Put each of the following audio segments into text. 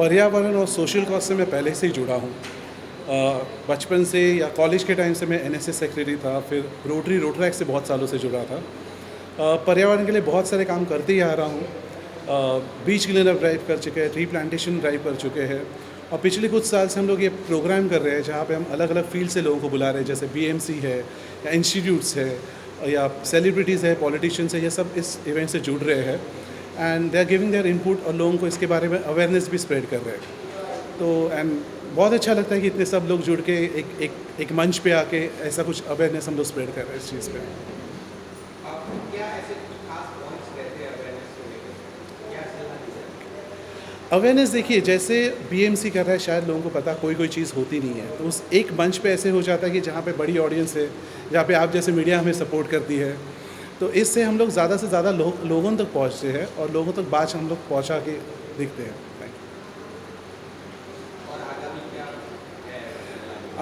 पर्यावरण और social cause से मैं पहले से ही जुड़ा हूँ। बचपन से या कॉलेज के टाइम से मैं एनएसएस सेक्रेटरी था, फिर रोटरैक्ट से बहुत सालों से जुड़ा था। पर्यावरण के लिए बहुत सारे काम करते ही आ रहा हूँ। बीच क्लीनअप ड्राइव कर चुके हैं, ट्री प्लांटेशन ड्राइव कर चुके हैं, और पिछले कुछ साल से हम लोग ये प्रोग्राम कर रहे हैं जहाँ पे हम अलग अलग फील्ड से लोगों को बुला रहे हैं, जैसे बीएमसी है या इंस्टीट्यूट्स है या सेलिब्रिटीज़ है, पॉलिटिशियंस है, ये सब इस इवेंट से जुड़ रहे हैं and they are giving their input, और लोगों को इसके बारे में अवेयरनेस भी स्प्रेड कर रहे हैं। तो एंड बहुत अच्छा लगता है कि इतने सब लोग जुड़ के एक मंच पे आके ऐसा कुछ अवेयरनेस हम लोग स्प्रेड कर रहे हैं इस चीज़ पे। अवेयरनेस देखिए, जैसे बीएमसी कर रहा है, शायद लोगों को पता कोई चीज़ होती नहीं है, तो उस एक मंच पे ऐसे हो जाता है कि जहाँ पे बड़ी ऑडियंस है, जहाँ पे आप जैसे मीडिया हमें सपोर्ट करती है, तो इससे हम लोग ज़्यादा से ज़्यादा लोगों तक पहुँचते हैं और लोगों तक बात हम लोग पहुँचा के दिखते हैं।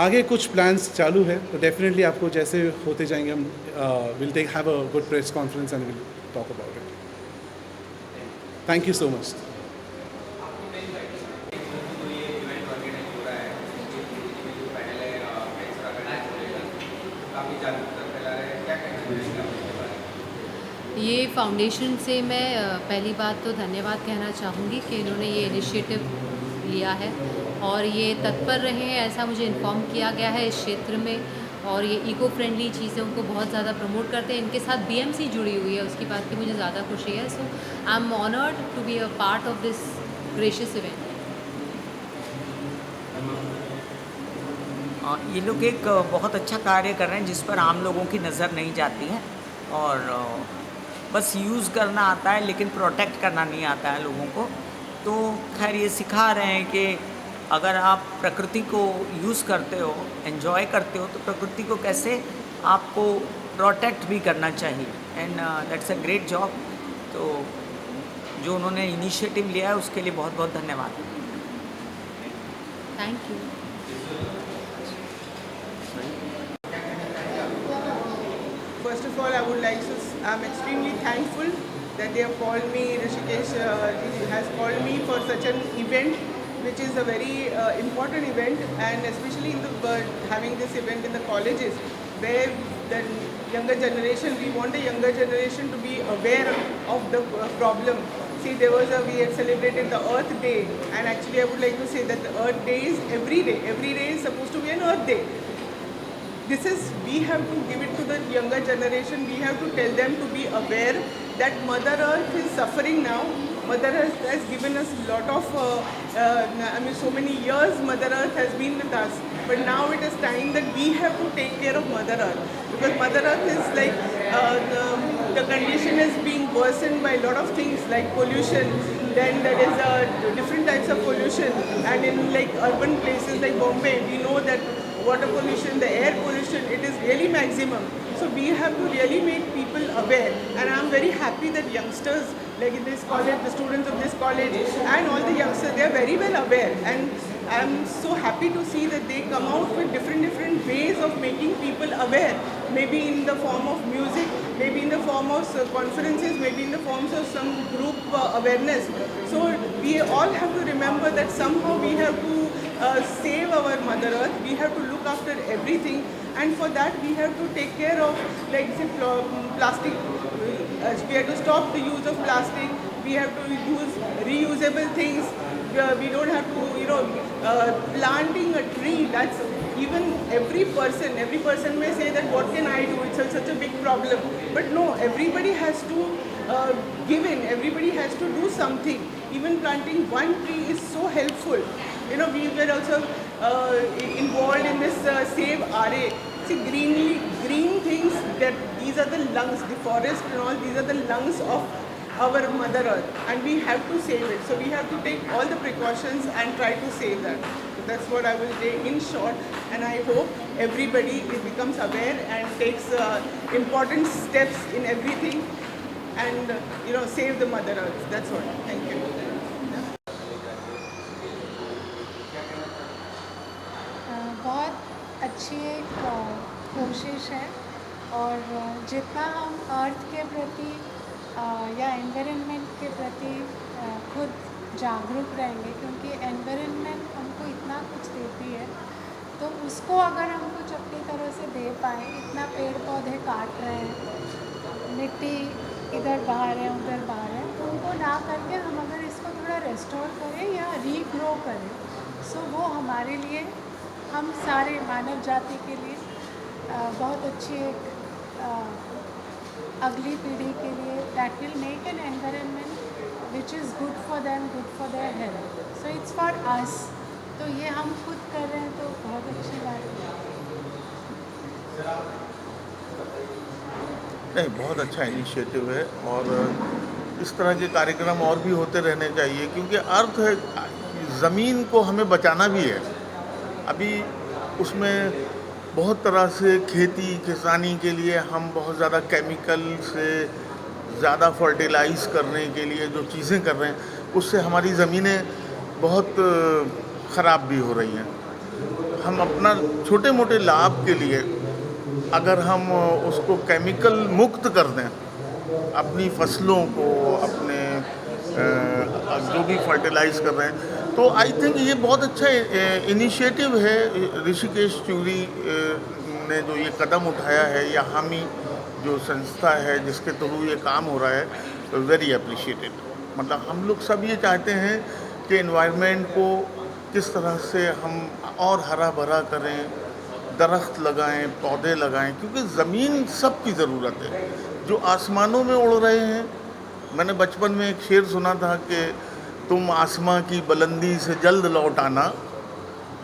आगे कुछ प्लान्स चालू है, तो डेफिनेटली आपको जैसे होते जाएंगे हम will have a good press conference and will talk about it. Thank you so much. ये फाउंडेशन से मैं पहली बात तो धन्यवाद कहना चाहूँगी कि इन्होंने ये इनिशिएटिव लिया है और ये तत्पर रहे हैं, ऐसा मुझे इन्फॉर्म किया गया है इस क्षेत्र में, और ये इको फ्रेंडली चीज़ों को बहुत ज़्यादा प्रमोट करते हैं। इनके साथ बीएमसी जुड़ी हुई है, उसकी बात की मुझे ज़्यादा खुशी है। So I am honoured to be a part of this gracious event. ये लोग एक बहुत अच्छा कार्य कर रहे हैं जिस पर आम लोगों की नज़र नहीं जाती है, और बस यूज़ करना आता है लेकिन प्रोटेक्ट करना नहीं आता है लोगों को। तो खैर ये सिखा रहे हैं कि अगर आप प्रकृति को यूज़ करते हो, एंजॉय करते हो, तो प्रकृति को कैसे आपको प्रोटेक्ट भी करना चाहिए, and that's a great job. तो जो उन्होंने इनिशिएटिव लिया है उसके लिए बहुत बहुत धन्यवाद। Thank you. First of all, I would like to, I'm extremely thankful that they have called me, Rishikesh has called me for such an event, which is a very important event, and especially in the having this event in the colleges, where the younger generation, we want the younger generation to be aware of the problem. See, we had celebrated the Earth Day, and actually I would like to say that the Earth Day is every day. Every day is supposed to be an Earth Day. We have to give it to the younger generation. We have to tell them to be aware that Mother Earth is suffering now. Mother Earth has given us a lot of, so many years Mother Earth has been with us. But now it is time that we have to take care of Mother Earth. Because Mother Earth is like, the condition is being worsened by a lot of things like pollution. Then there is different types of pollution. And in like urban places like Bombay, we know that water pollution, the air pollution, it is really maximum. So we have to really make people aware, and I am very happy that youngsters like in this college, the students of this college and all the youngsters, they are very well aware, and I am so happy to see that they come out with different ways of making people aware, maybe in the form of music, maybe in the form of conferences, maybe in the forms of some group awareness. So we all have to remember that somehow we have to save our Mother Earth. We have to look after everything, and for that we have to take care of, like say, plastic. We have to stop the use of plastic. We have to use reusable things. We don't have to, planting a tree. That's even every person may say that what can I do? It's such a big problem. But no, everybody has to give in. Everybody has to do something. Even planting one tree is so helpful. We were also involved in this Save RA. See, green things, that these these are the lungs, the forest and all, these are the lungs of our Mother Earth, and we have to save it. So we have to take all the precautions and try to save that. So that's what I will say in short, and I hope everybody becomes aware and takes important steps in everything, and save the Mother Earth. That's all. Thank you. बहुत अच्छी एक कोशिश है, और जितना हम अर्थ के प्रति या एनवायरनमेंट के प्रति खुद जागरूक रहेंगे, क्योंकि एनवायरनमेंट हमको इतना कुछ देती है, तो उसको अगर हम कुछ अपनी तरह से दे पाएँ, इतना पेड़ पौधे काट रहे हैं, मिट्टी इधर बहा रहे हैं उधर बहा रहे हैं, तो उनको ना करके हम अगर इसको थोड़ा रेस्टोर करें या रीग्रो करें, सो वो हमारे लिए, हम सारे मानव जाति के लिए बहुत अच्छी एक अगली पीढ़ी के लिए that will make an environment which is good for them, good for their health. So it's for us. तो ये हम खुद कर रहे हैं, तो बहुत अच्छी बात है. नहीं, बहुत अच्छा इनिशिएटिव है, और इस तरह के कार्यक्रम और भी होते रहने चाहिए, क्योंकि अर्थ है, ज़मीन को हमें बचाना भी है. अभी उसमें बहुत तरह से खेती किसानी के लिए हम बहुत ज़्यादा केमिकल से ज़्यादा फर्टिलाइज़ करने के लिए जो चीज़ें कर रहे हैं, उससे हमारी ज़मीनें बहुत ख़राब भी हो रही हैं. हम अपना छोटे मोटे लाभ के लिए अगर हम उसको केमिकल मुक्त कर दें, अपनी फसलों को, अपने जो भी फर्टिलाइज़ कर रहे हैं, तो आई थिंक ये बहुत अच्छा इनिशिएटिव है. ऋषिकेश चूरी ने जो ये कदम उठाया है, या हामी जो संस्था है जिसके थ्रू ये काम हो रहा है, वेरी अप्रिशिएटेड. मतलब हम लोग सब ये चाहते हैं कि एनवायरनमेंट को किस तरह से हम और हरा भरा करें, दरख्त लगाएं, पौधे लगाएं, क्योंकि ज़मीन सबकी ज़रूरत है. जो आसमानों में उड़ रहे हैं, मैंने बचपन में एक शेर सुना था कि तुम आसमां की बुलंदी से जल्द लौट आना,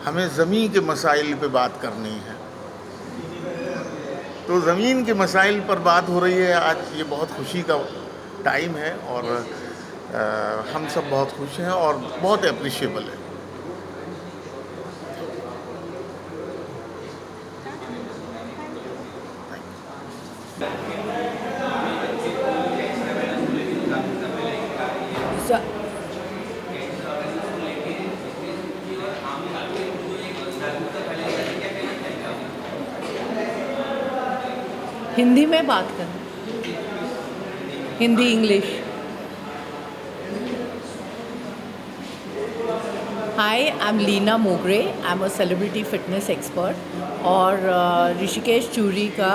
हमें ज़मीन के मसाइल पे बात करनी है. तो ज़मीन के मसाइल पर बात हो रही है आज. ये बहुत खुशी का टाइम है, और हम सब बहुत खुश हैं और बहुत अप्रिशिएबल है. हिंदी में बात करें, Hindi English. Hi, I am Leena Mogre. I am a celebrity fitness expert. और ऋषिकेश चूरी का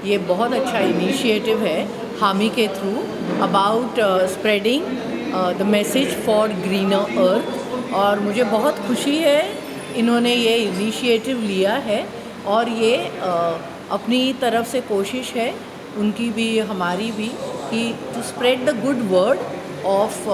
ये बहुत अच्छा इनिशिएटिव है हामी के through about spreading the message for greener earth. और मुझे बहुत खुशी है इन्होंने ये इनिशिएटिव लिया है, और ये अपनी तरफ से कोशिश है उनकी भी हमारी भी कि to spread the good word of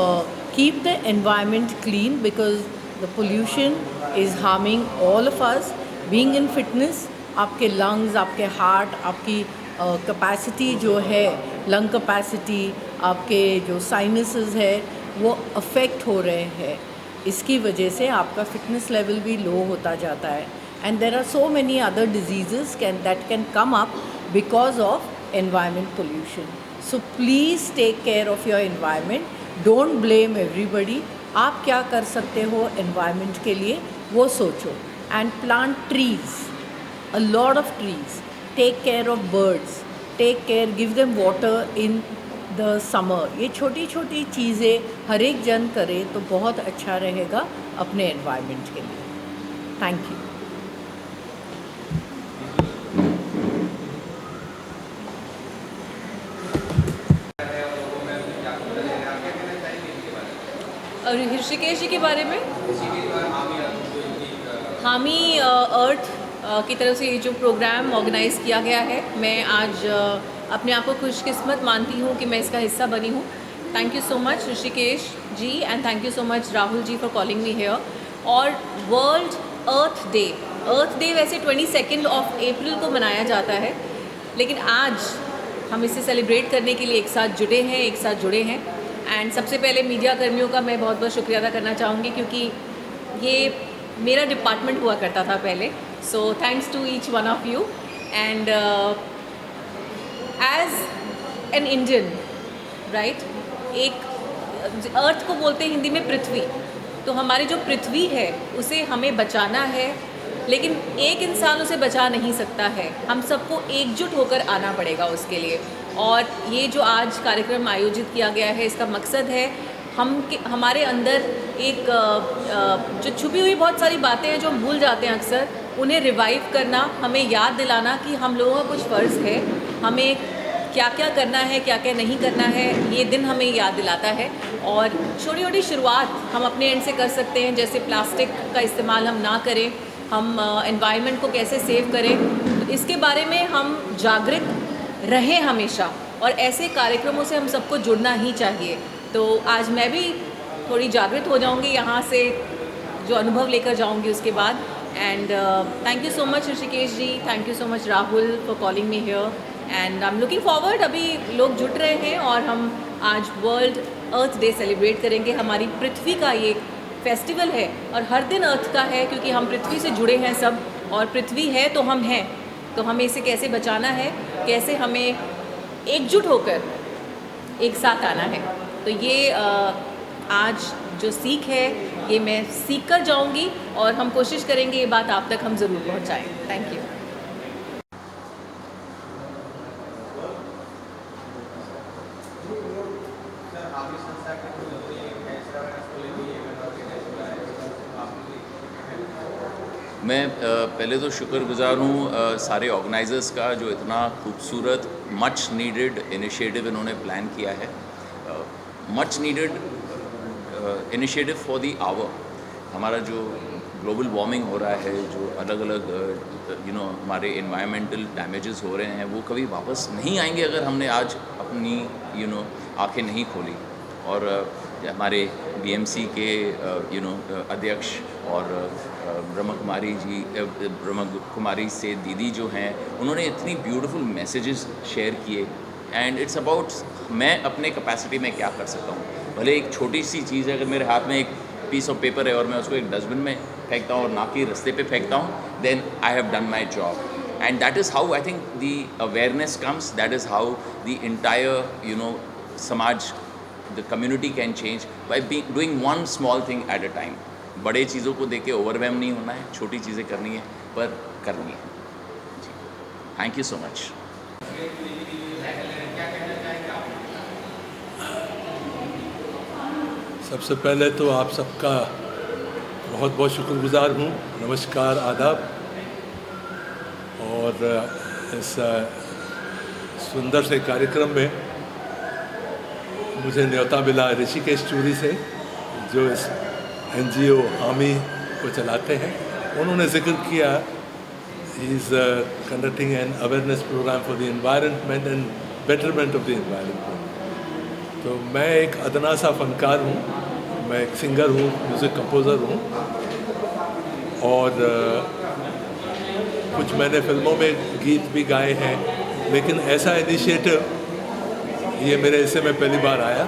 keep the environment clean, because the pollution is harming all of us. Being in fitness, आपके लंग्स, आपके हार्ट, आपकी कैपेसिटी जो है, लंग कैपेसिटी, आपके जो साइनसेस है, वो अफेक्ट हो रहे हैं. इसकी वजह से आपका फिटनेस लेवल भी लो होता जाता है. And there are so many other diseases that can come up because of environment pollution. So please take care of your environment. Don't blame everybody. आप क्या कर सकते हो environment के लिए वो सोचो. And plant trees, a lot of trees. Take care of birds. Take care, give them water in the summer. ये छोटी छोटी चीज़ें हर एक जन करे तो बहुत अच्छा रहेगा अपने environment के लिए. Thank you. ऋषिकेश जी के बारे में हामी अर्थ की तरफ से ये जो प्रोग्राम ऑर्गेनाइज़ किया गया है, मैं आज अपने आप को खुशकिस्मत मानती हूँ कि मैं इसका हिस्सा बनी हूँ. Thank you so much Rishikesh ji, and thank you so much Rahul ji for calling me here. और वर्ल्ड अर्थ डे वैसे 22 अप्रैल को मनाया जाता है, लेकिन आज हम इसे सेलिब्रेट करने के लिए एक साथ जुटे हैं, एक साथ जुड़े हैं। एंड सबसे पहले मीडिया कर्मियों का मैं बहुत बहुत शुक्रिया अदा करना चाहूँगी, क्योंकि ये मेरा डिपार्टमेंट हुआ करता था पहले। So thanks to each one of you. And as an Indian, right, एक अर्थ को बोलते हैं हिंदी में पृथ्वी, तो हमारी जो पृथ्वी है उसे हमें बचाना है, लेकिन एक इंसान उसे बचा नहीं सकता है, हम सबको एकजुट होकर आना पड़ेगा उसके लिए। और ये जो आज कार्यक्रम आयोजित किया गया है, इसका मकसद है हमारे अंदर एक जो छुपी हुई बहुत सारी बातें हैं जो हम भूल जाते हैं अक्सर, उन्हें रिवाइव करना, हमें याद दिलाना कि हम लोगों का कुछ फ़र्ज़ है, हमें क्या क्या करना है, क्या क्या नहीं करना है, ये दिन हमें याद दिलाता है। और छोटी छोटी शुरुआत हम अपने एंड से कर सकते हैं, जैसे प्लास्टिक का इस्तेमाल हम ना करें, हम एनवायरनमेंट को कैसे सेव करें, तो इसके बारे में हम जागरूक रहें हमेशा, और ऐसे कार्यक्रमों से हम सबको जुड़ना ही चाहिए। तो आज मैं भी थोड़ी जागृत हो जाऊंगी यहाँ से, जो अनुभव लेकर जाऊंगी उसके बाद। And thank you so much Rishikesh ji, thank you so much Rahul for calling me here, and I am looking forward. अभी लोग जुट रहे हैं और हम आज वर्ल्ड अर्थ डे सेलिब्रेट करेंगे। हमारी पृथ्वी का ये फेस्टिवल है और हर दिन अर्थ का है, क्योंकि हम पृथ्वी से जुड़े हैं सब, और पृथ्वी है तो हम हैं, तो हमें इसे कैसे बचाना है, कैसे हमें एकजुट होकर एक साथ आना है। तो ये आज जो सीख है ये मैं सीख कर जाऊँगी, और हम कोशिश करेंगे ये बात आप तक हम ज़रूर पहुँचाएँ। Thank you. मैं पहले तो शुक्रगुजार हूँ सारे ऑर्गेनाइजर्स का, जो इतना खूबसूरत मच नीडेड इनिशिएटिव इन्होंने प्लान किया है। Much needed initiative for the hour. हमारा जो ग्लोबल वार्मिंग हो रहा है, जो अलग अलग हमारे इन्वायरमेंटल डैमेजेस हो रहे हैं, वो कभी वापस नहीं आएंगे अगर हमने आज अपनी आंखें नहीं खोली। और हमारे बीएमसी के अध्यक्ष और ब्रह्म कुमारी से दीदी जो हैं, उन्होंने इतनी ब्यूटीफुल मैसेजेस शेयर किए। एंड इट्स अबाउट मैं अपने कैपेसिटी में क्या कर सकता हूँ। भले एक छोटी सी चीज़ है, अगर मेरे हाथ में एक पीस ऑफ पेपर है और मैं उसको एक डस्टबिन में फेंकता हूँ और ना कि रास्ते पे फेंकता हूँ, then I have done my job. And that is how I think the awareness comes, that is how the entire समाज, the community can change by doing one small thing at a time। बड़े चीज़ों को देख के overwhelm नहीं होना है, छोटी चीज़ें करनी है पर करनी है। Thank you so much. सबसे पहले तो आप सबका बहुत बहुत शुक्रगुजार हूँ। नमस्कार, आदाब। और इस सुंदर से कार्यक्रम में मुझे न्योता मिला ऋषिकेश चूरी से, जो इस NGO हामी को चलाते हैं। उन्होंने जिक्र किया he is conducting an awareness program for the environment and betterment of the environment. तो मैं एक अदना सा फनकार हूँ, मैं एक सिंगर हूँ, म्यूज़िक कंपोज़र हूँ, और कुछ मैंने फिल्मों में गीत भी गाए हैं। लेकिन ऐसा इनिशिएटिव ये मेरे हिस्से में पहली बार आया,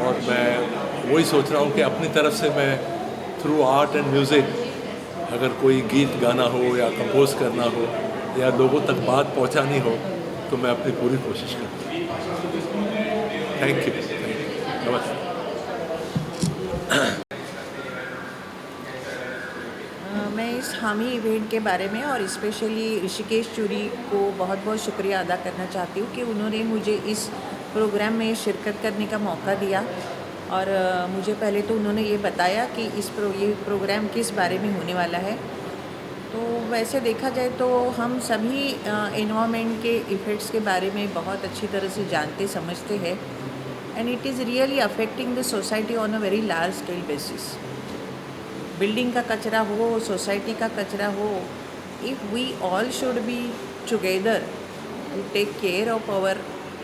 और मैं वही सोच रहा हूँ कि अपनी तरफ से मैं थ्रू आर्ट एंड म्यूज़िक, अगर कोई गीत गाना हो या कंपोज करना हो या लोगों तक बात पहुँचानी हो, तो मैं अपनी पूरी कोशिश करूँगा। थैंक यू, नमस्ते। मैं इस हामी इवेंट के बारे में और स्पेशली ऋषिकेश चूरी को बहुत बहुत शुक्रिया अदा करना चाहती हूँ कि उन्होंने मुझे इस प्रोग्राम में शिरकत करने का मौका दिया। और मुझे पहले तो उन्होंने ये बताया कि ये प्रोग्राम किस बारे में होने वाला है। तो वैसे देखा जाए तो हम सभी एनवायरनमेंट के इफ़ेक्ट्स के बारे में बहुत अच्छी तरह से जानते समझते हैं, and it is really affecting the society on a very large scale basis. Building का कचरा हो, सोसाइटी का कचरा हो, if we all should be together to take care of our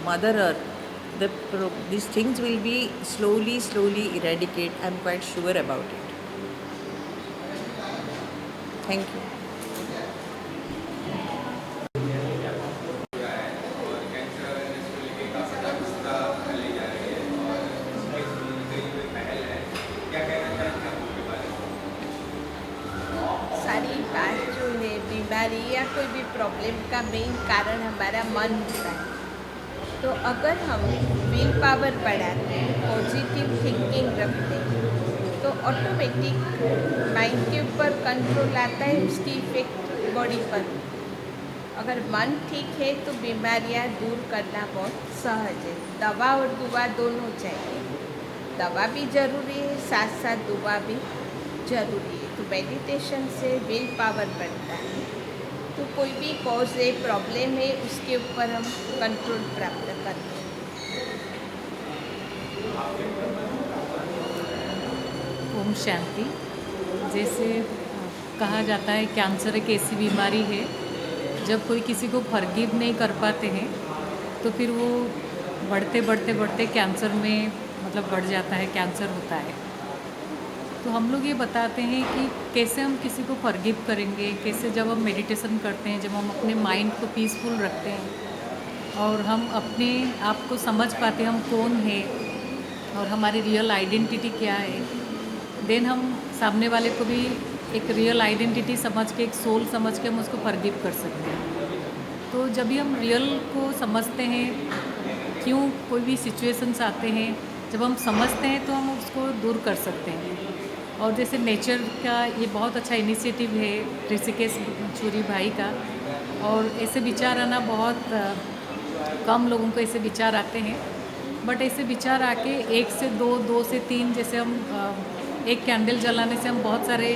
mother earth, these things will be slowly eradicate. I'm quite sure about it. Thank you. बीमारी या कोई भी प्रॉब्लम का मेन कारण हमारा मन होता है। तो अगर हम विल पावर बढ़ाते हैं, पॉजिटिव थिंकिंग रखते हैं, तो ऑटोमेटिक माइंड के ऊपर कंट्रोल आता है, उसकी इफेक्ट बॉडी पर। अगर मन ठीक है तो बीमारियां दूर करना बहुत सहज है। दवा और दुआ दोनों चाहिए, दवा भी ज़रूरी है, साथ साथ दुआ भी ज़रूरी है। तो मेडिटेशन से विल पावर बढ़ता है, तो कोई भी कॉज है, प्रॉब्लम है, उसके ऊपर हम कंट्रोल प्राप्त करते हैं। ओम शांति। जैसे कहा जाता है कैंसर एक ऐसी बीमारी है, जब कोई किसी को फॉरगिव नहीं कर पाते हैं तो फिर वो बढ़ते बढ़ते बढ़ते कैंसर में मतलब बढ़ जाता है, कैंसर होता है। तो हम लोग ये बताते हैं कि कैसे हम किसी को फॉरगिव करेंगे, कैसे जब हम मेडिटेशन करते हैं, जब हम अपने माइंड को पीसफुल रखते हैं और हम अपने आप को समझ पाते हैं हम कौन है और हमारी रियल आइडेंटिटी क्या है, देन हम सामने वाले को भी एक रियल आइडेंटिटी समझ के, एक सोल समझ के हम उसको फॉरगिव कर सकते हैं। तो जब भी हम रियल को समझते हैं, क्यों कोई भी सिचुएशंस आते हैं, जब हम समझते हैं तो हम उसको दूर कर सकते हैं। और जैसे नेचर का ये बहुत अच्छा इनिशिएटिव है ऋषिकेश चूरी भाई का, और ऐसे विचार आना बहुत कम लोगों को ऐसे विचार आते हैं, बट ऐसे विचार आके 1 से 2, 2 से 3, जैसे हम एक कैंडल जलाने से हम बहुत सारे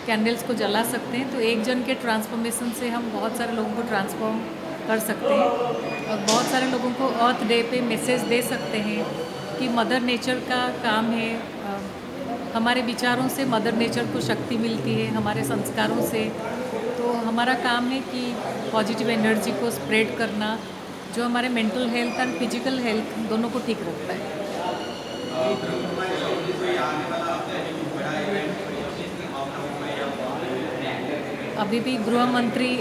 कैंडल्स को जला सकते हैं। तो एक जन के ट्रांसफॉर्मेशन से हम बहुत सारे लोगों को ट्रांसफॉर्म कर सकते हैं और बहुत सारे लोगों को अर्थ डे पे मैसेज दे सकते हैं कि मदर नेचर का काम है, हमारे विचारों से मदर नेचर को शक्ति मिलती है, हमारे संस्कारों से। तो हमारा काम है कि पॉजिटिव एनर्जी को स्प्रेड करना, जो हमारे mental health and physical health दोनों को ठीक रखता है। अभी भी गृह मंत्री,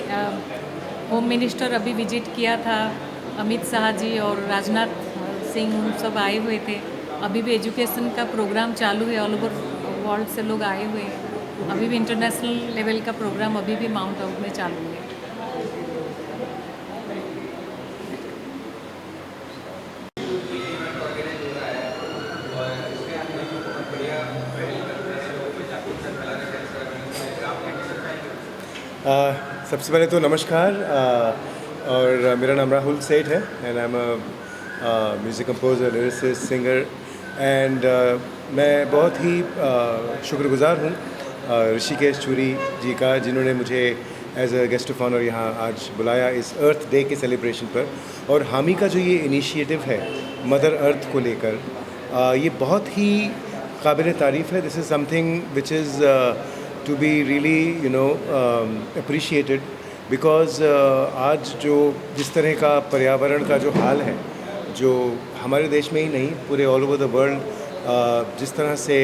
होम मिनिस्टर अभी विजिट किया था, अमित शाह जी और राजनाथ सिंह उन सब आए हुए थे। अभी भी एजुकेशन का प्रोग्राम चालू है, ऑल ओवर वर्ल्ड से लोग आए हुए हैं। अभी भी इंटरनेशनल लेवल का प्रोग्राम अभी भी माउंट आबू में चालू है। सबसे पहले तो नमस्कार, और मेरा नाम राहुल सेठ है and I M music composer, lyricist, singer and मैं बहुत ही शुक्रगुजार हूँ ऋषिकेश चूरी जी का, जिन्होंने मुझे as a guest of honour यहाँ आज बुलाया इस अर्थ डे के सेलिब्रेशन पर। और हामी का जो ये इनिशिएटिव है मदर अर्थ को लेकर, ये बहुत ही काबिल तारीफ़ है। This is something which is to be really appreciated, because आज जो जिस तरह का पर्यावरण का जो हाल है, जो हमारे देश में ही नहीं पूरे ऑल ओवर द वर्ल्ड जिस तरह से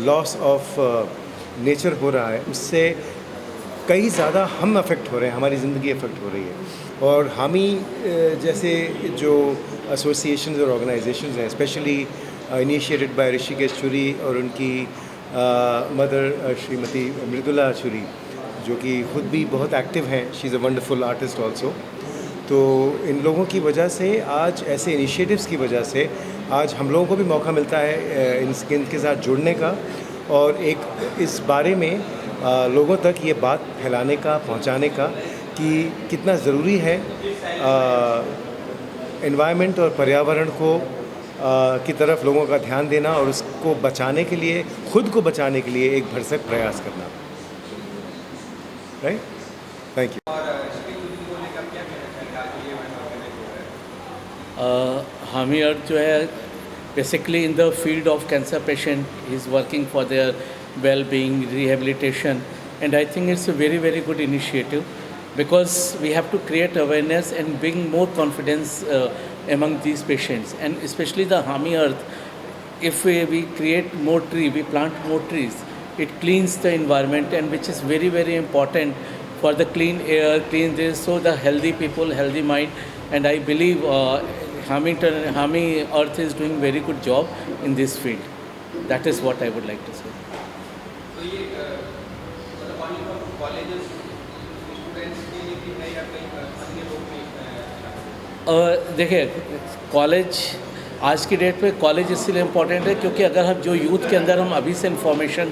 लॉस ऑफ नेचर हो रहा है, उससे कई ज़्यादा हम अफेक्ट हो रहे हैं, हमारी ज़िंदगी अफेक्ट हो रही है। और हामी जैसे जो एसोसिएशंस और ऑर्गेनाइजेशंस हैं, स्पेशली इनिशिएटेड बाय ऋषिकेश चूरी और उनकी मदर श्रीमती मृदुला चूरी, जो कि खुद भी बहुत एक्टिव हैं, she is a wonderful artist also. तो इन लोगों की वजह से आज, ऐसे इनिशिएटिव्स की वजह से आज हम लोगों को भी मौका मिलता है इनके साथ जुड़ने का और एक इस बारे में लोगों तक ये बात फैलाने का, पहुंचाने का कि कितना ज़रूरी है एनवायरनमेंट और पर्यावरण को की तरफ लोगों का ध्यान देना और उसको बचाने के लिए, खुद को बचाने के लिए एक भरसक प्रयास करना। Right, thank you. हामी अर्थ जो है basically in the field of cancer patient, he is working for their well being, rehabilitation, and I think it's a very very good initiative, because we have to create awareness and bring more confidence among these patients, and especially the हामी Earth. If we create more tree, we plant more trees, it cleans the environment, and which is very very important for the clean air, clean this, so the healthy people, healthy mind, and I believe हामी Earth is doing very good job in this field. That is what I would like to say. देखिए, college आज की date पे college इसलिए important है क्योंकि अगर हम जो यूथ के अंदर हम अभी से इंफॉर्मेशन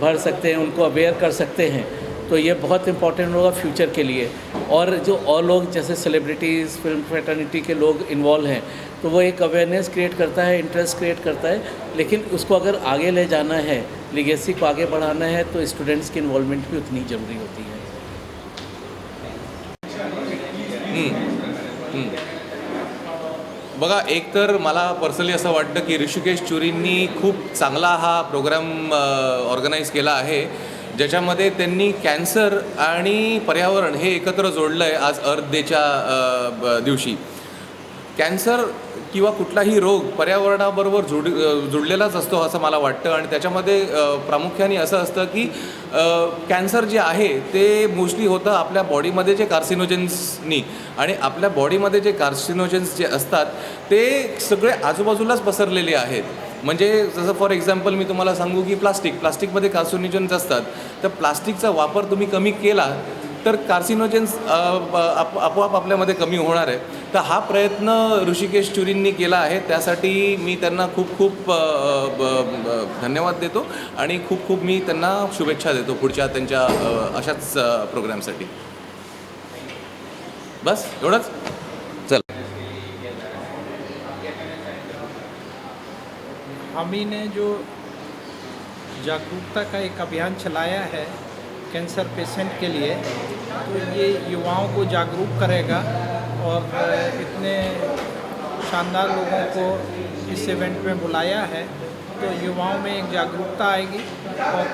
भर सकते हैं, उनको अवेयर कर सकते हैं, तो ये बहुत इम्पोर्टेंट होगा फ्यूचर के लिए। और जो और लोग जैसे सेलिब्रिटीज़, फिल्म फ्रेटर्निटी के लोग इन्वॉल्व हैं, तो वो एक अवेयरनेस क्रिएट करता है, इंटरेस्ट क्रिएट करता है, लेकिन उसको अगर आगे ले जाना है, लीगेसी को आगे बढ़ाना है, तो स्टूडेंट्स की इन्वॉल्वमेंट भी उतनी ज़रूरी होती है। बघा, एक तर मला पर्सनली असं वाटतं की ऋषिकेश चुरींनी खूप चांगला हा प्रोग्राम ऑर्गनाईज केला आहे, ज्याच्यामध्ये त्यांनी कॅन्सर आणि पर्यावरण हे एकत्र जोडलं आहे आज अर्थ डेच्या दिवशी. कॅन्सर किंवा कुठलाही रोग पर्यावरणाबरोबर जुडलेलाच असतो असं मला वाटतं. आणि त्याच्यामध्ये प्रामुख्याने असं असतं की कॅन्सर जे आहे ते मोस्टली होतं आपल्या बॉडीमध्ये जे कार्सिनोजेन्सनी, आणि आपल्या बॉडीमध्ये जे कार्सिनोजेन्स जे असतात ते सगळे आजूबाजूलाच पसरलेले आहेत. म्हणजे जसं फॉर एक्झाम्पल मी तुम्हाला सांगू की प्लास्टिकमध्ये कार्सिनोजेन्स असतात, तर प्लास्टिकचा वापर तुम्ही कमी केला तर कार्सिनोजेन्स आपोआप आपल्यामध्ये कमी होणार आहे. तर हा प्रयत्न ऋषिकेश चुरींनी केला आहे, त्यासाठी मी त्यांना खूप खूप धन्यवाद देतो आणि खूप खूप मी त्यांना शुभेच्छा देतो पुढच्या त्यांच्या अशाच प्रोग्रामसाठी. बस एवढंच. चला. हामी ने जो जागरूकता का एक अभियान चलाया है कैंसर पेशेंट के लिए, तो ये युवाओं को जागरूक करेगा और इतने शानदार लोगों को इस इवेंट में बुलाया है, तो युवाओं में एक जागरूकता आएगी और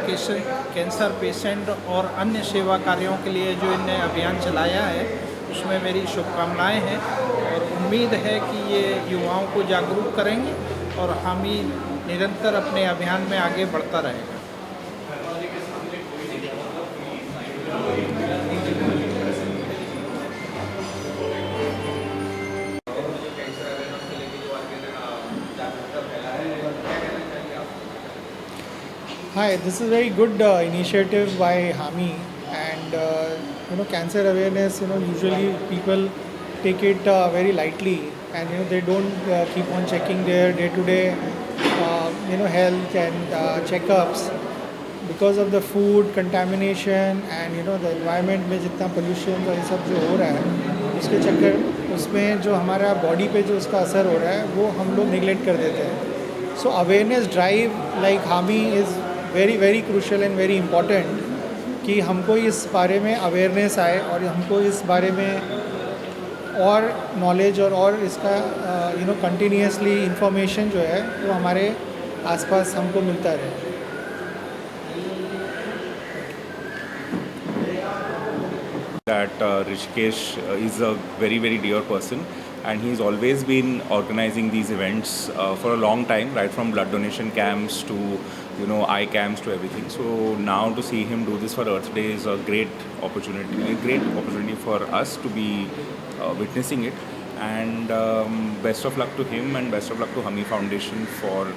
कैंसर पेशेंट और अन्य सेवा कार्यों के लिए जो इनने अभियान चलाया है उसमें मेरी शुभकामनाएं हैं और उम्मीद है कि ये युवाओं को जागरूक करेंगे और हामी निरंतर अपने अभियान में आगे बढ़ता रहेगा. Hi, this is a very good initiative by HAMI, and cancer awareness, usually people take it very lightly, and they don't keep on checking their day-to-day health and checkups because of the food contamination and the environment में जितना pollution और ये सब जो हो रहा है उसके चक्कर उसमें जो हमारा बॉडी पे जो उसका असर हो रहा है वो हम लोग निगलेक्ट कर देते हैं. So awareness drive like HAMI is very very crucial and very important कि हमको इस बारे में अवेयरनेस आए और हमको इस बारे में और नॉलेज और इसका कंटिन्यूसली इंफॉर्मेशन जो है वो हमारे आसपास हमको मिलता रहे. That Rishikesh is a very very dear person, and he's always been organizing these events for a long time, right from blood donation camps to eye camps to everything. So now to see him do this for Earth Day is a great opportunity for us to be witnessing it. And best of luck to him and best of luck to HAMI Foundation for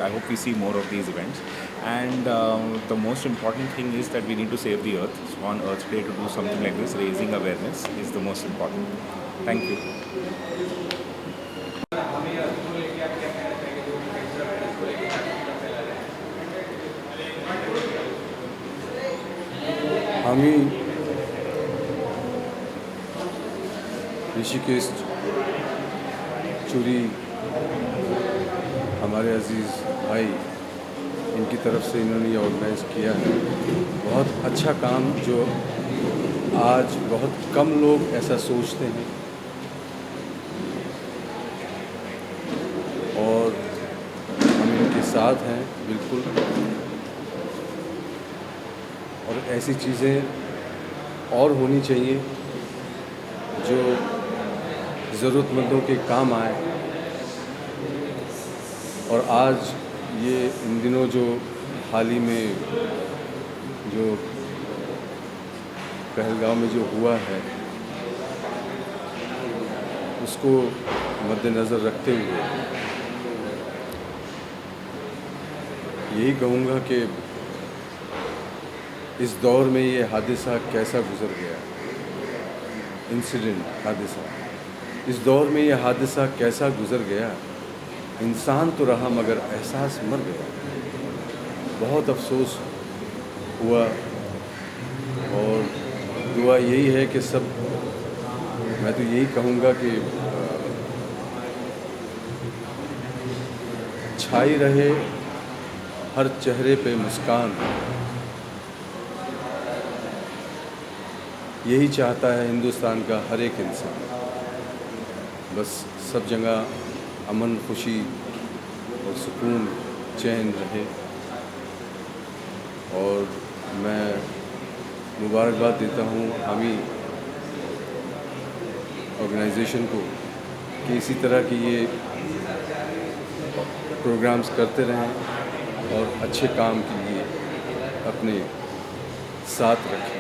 I hope we see more of these events. And the most important thing is that we need to save the earth. So on Earth Day to do something like this, raising awareness is the most important. Thank you. हामी ऋषिकेश चूरी हमारे अजीज़ भाई, इनकी तरफ से इन्होंने ये organise किया है. बहुत अच्छा काम जो आज बहुत कम लोग ऐसा सोचते हैं, और हम इनके साथ हैं बिल्कुल. और ऐसी चीज़ें और होनी चाहिए जो ज़रूरतमंदों के काम आए. और आज ये इन दिनों जो हाल ही में जो पहलगाम में जो हुआ है उसको मद्देनज़र रखते हुए यही कहूँगा कि इस दौर में ये हादसा कैसा गुज़र गया, इंसिडेंट हादसा, इस दौर में ये हादसा कैसा गुज़र गया, इंसान तो रहा मगर एहसास मर गया। बहुत अफसोस हुआ और दुआ यही है कि सब, मैं तो यही कहूँगा कि छाई रहे हर चेहरे पे मुस्कान, यही चाहता है हिंदुस्तान का हर एक इंसान। बस सब जगह अमन, खुशी और सुकून, चैन रहे। और मैं मुबारकबाद देता हूँ हामी ऑर्गेनाइजेशन को कि इसी तरह की ये प्रोग्राम्स करते रहें और अच्छे काम के लिए अपने साथ रखें।